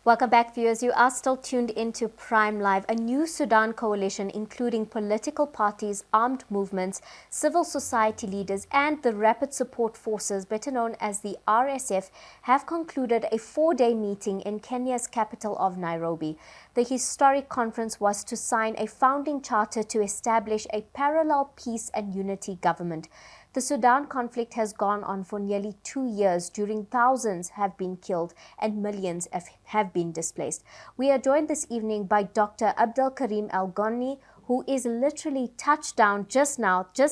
Welcome back, viewers. You are still tuned into Prime Live. A new Sudan coalition, including political parties, armed movements, civil society leaders, and the Rapid Support Forces, better known as the RSF, have concluded a 4-day meeting in Kenya's capital of Nairobi. The historic conference was to sign a founding charter to establish a parallel peace and unity government. The Sudan conflict has gone on for nearly 2 years, during thousands have been killed and millions have been displaced. We are joined this evening by Dr. Abdel Kareem el Goni, who is literally touched down just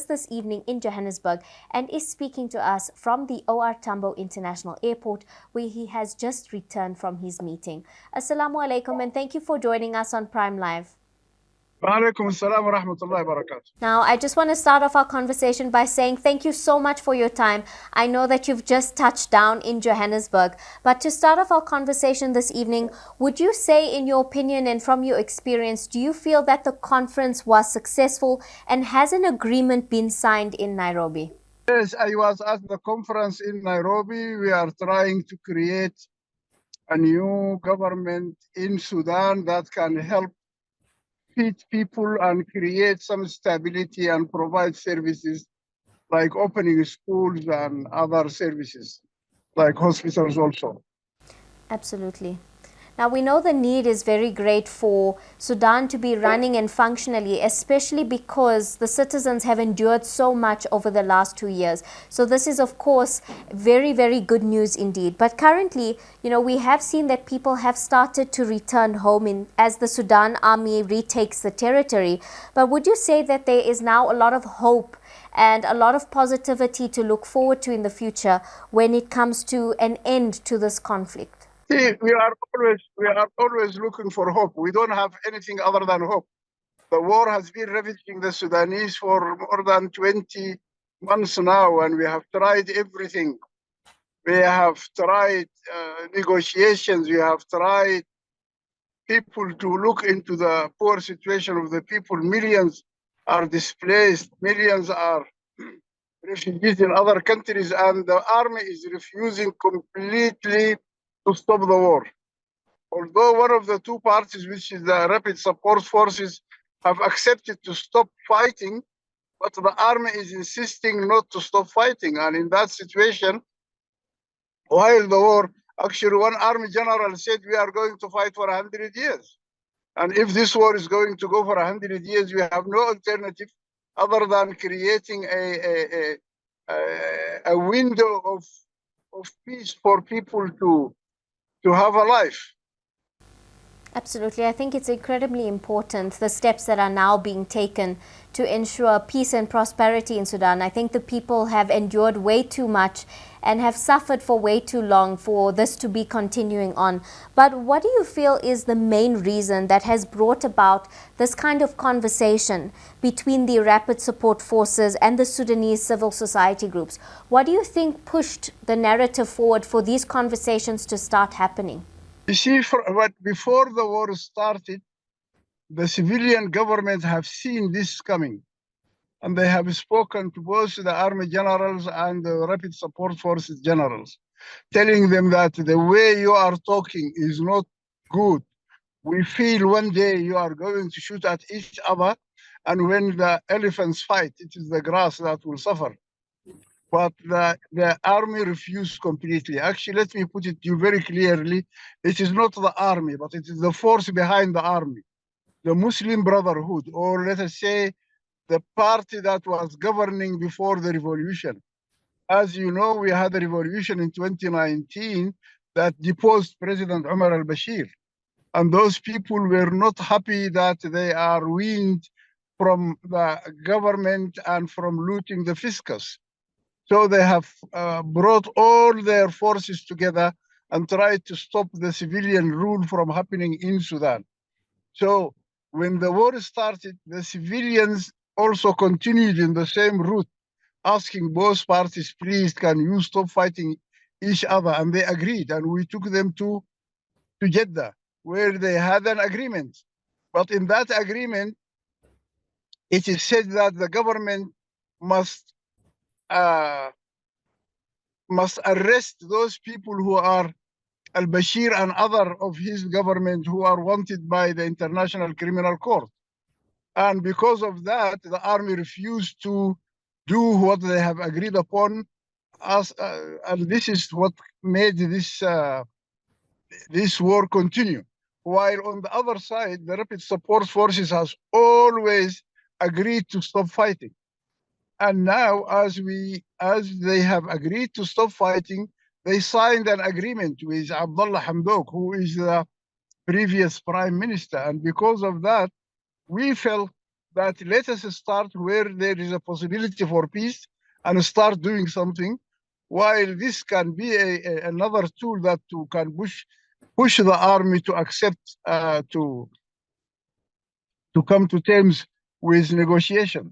this evening in Johannesburg, and is speaking to us from the OR Tambo International Airport, where he has just returned from his meeting. Assalamu alaikum, and thank you for joining us on Prime Live. Now, I just want to start off our conversation by saying thank you so much for your time. I know that you've just touched down in Johannesburg, but to start off our conversation this evening, would you say, in your opinion and from your experience, do you feel that the conference was successful, and has an agreement been signed in Nairobi? Yes, I was at the conference in Nairobi. We are trying to create a new government in Sudan that can help feed people and create some stability and provide services like opening schools and other services, like hospitals also. Absolutely. Now, we know the need is very great for Sudan to be running and functionally, especially because the citizens have endured so much over the last 2 years. So this is, of course, very, very good news indeed. But currently, we have seen that people have started to return home as the Sudan army retakes the territory. But would you say that there is now a lot of hope and a lot of positivity to look forward to in the future when it comes to an end to this conflict? See, we are always looking for hope. We don't have anything other than hope. The war has been ravaging the Sudanese for more than 20 months now, and we have tried everything. We have tried negotiations. We have tried people to look into the poor situation of the people. Millions are displaced. Millions are refugees in other countries, and the army is refusing completely to stop the war. Although one of the two parties, which is the Rapid Support Forces, have accepted to stop fighting, but the army is insisting not to stop fighting. And in that situation, while the war, actually one army general said, we are going to fight for 100 years. And if this war is going to go for 100 years, we have no alternative other than creating a window of peace for people to have a life. Absolutely. I think it's incredibly important, the steps that are now being taken to ensure peace and prosperity in Sudan. I think the people have endured way too much and have suffered for way too long for this to be continuing on. But what do you feel is the main reason that has brought about this kind of conversation between the Rapid Support Forces and the Sudanese civil society groups? What do you think pushed the narrative forward for these conversations to start happening? You see, before the war started, the civilian government have seen this coming, and they have spoken to both the army generals and the Rapid Support Forces generals, telling them that the way you are talking is not good. We feel one day you are going to shoot at each other, and when the elephants fight, it is the grass that will suffer. But the army refused completely. Actually, let me put it to you very clearly. It is not the army, but it is the force behind the army, the Muslim Brotherhood, or let us say, the party that was governing before the revolution. As you know, we had a revolution in 2019 that deposed President Omar al-Bashir. And those people were not happy that they are weaned from the government and from looting the fiscus. So they have brought all their forces together and tried to stop the civilian rule from happening in Sudan. So when the war started, the civilians also continued in the same route, asking both parties, please, can you stop fighting each other? And they agreed, and we took them to Jeddah, where they had an agreement. But in that agreement, it is said that the government must arrest those people who are al-Bashir and other of his government who are wanted by the International Criminal Court. And because of that, the army refused to do what they have agreed upon. And this is what made this war continue. While on the other side, the Rapid Support Forces has always agreed to stop fighting. And now, as they have agreed to stop fighting, they signed an agreement with Abdullah Hamdok, who is the previous prime minister. And because of that, we felt that let us start where there is a possibility for peace and start doing something. While this can be another tool that can push the army to accept to come to terms with negotiations.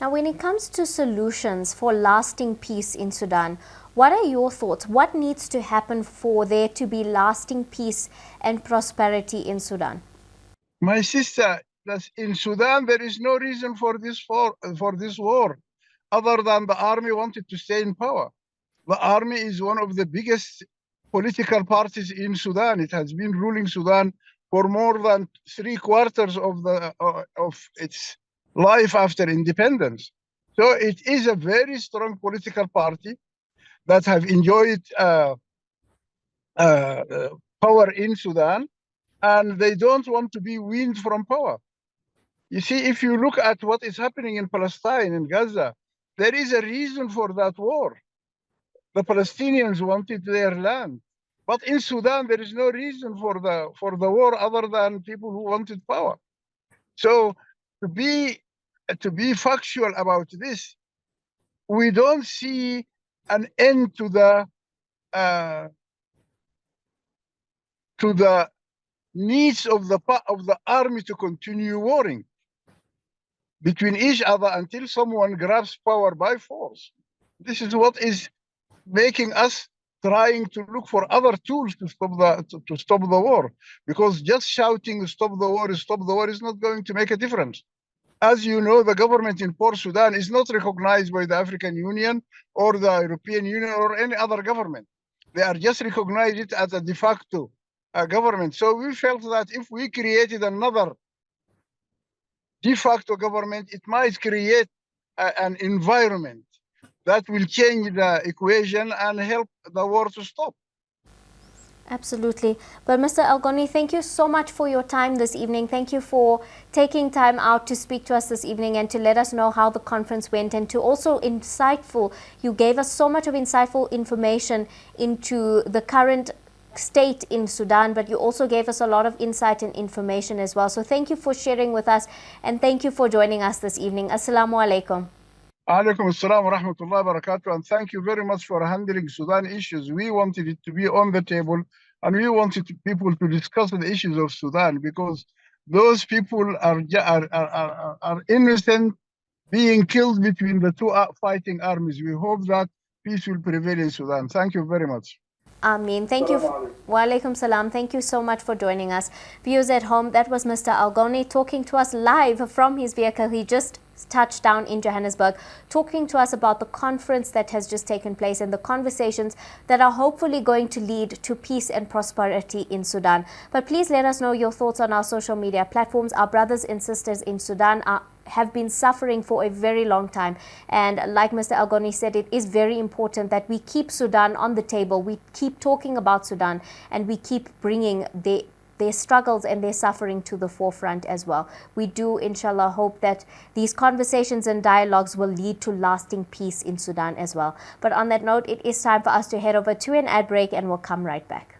Now, when it comes to solutions for lasting peace in Sudan, what are your thoughts? What needs to happen for there to be lasting peace and prosperity in Sudan? My sister, in Sudan, there is no reason for this war, other than the army wanted to stay in power. The army is one of the biggest political parties in Sudan. It has been ruling Sudan for more than 3/4 of its life after independence. So it is a very strong political party that have enjoyed power in Sudan, and they don't want to be weaned from power. You see, if you look at what is happening in Palestine, in Gaza, there is a reason for that war. The Palestinians wanted their land. But in Sudan, there is no reason for the war other than people who wanted power. So to be factual about this, we don't see an end to the needs of the army to continue warring between each other until someone grabs power by force. This is what is making us trying to look for other tools to stop the war, because just shouting stop the war is not going to make a difference. As you know, the government in Port Sudan is not recognized by the African Union or the European Union or any other government. They are just recognized it as a de facto government. So we felt that if we created another de facto government, it might create an environment that will change the equation and help the war to stop. Absolutely. But Mr. El Goni, thank you so much for your time this evening. Thank you for taking time out to speak to us this evening and to let us know how the conference went, and to also you gave us so much of insightful information into the current state in Sudan, but you also gave us a lot of insight and information as well. So thank you for sharing with us, and thank you for joining us this evening. Assalamu alaikum. Alaikum assalam wa rahmatullahi wa barakatuh, and thank you very much for handling Sudan issues. We wanted it to be on the table, and we wanted people to discuss the issues of Sudan, because those people are innocent, being killed between the two fighting armies. We hope that peace will prevail in Sudan. Thank you very much. Ameen. Thank you. Wa alaikum salam. Thank you so much for joining us. Viewers at home, that was Mr. El Goni talking to us live from his vehicle. He just touched down in Johannesburg, talking to us about the conference that has just taken place and the conversations that are hopefully going to lead to peace and prosperity in Sudan. But please let us know your thoughts on our social media platforms. Our brothers and sisters in Sudan have been suffering for a very long time, and like Mr. El Goni said, it is very important that we keep Sudan on the table, we keep talking about Sudan, and we keep bringing their struggles and their suffering to the forefront as well. We do, inshallah, hope that these conversations and dialogues will lead to lasting peace in Sudan as well. But on that note, it is time for us to head over to an ad break, and we'll come right back.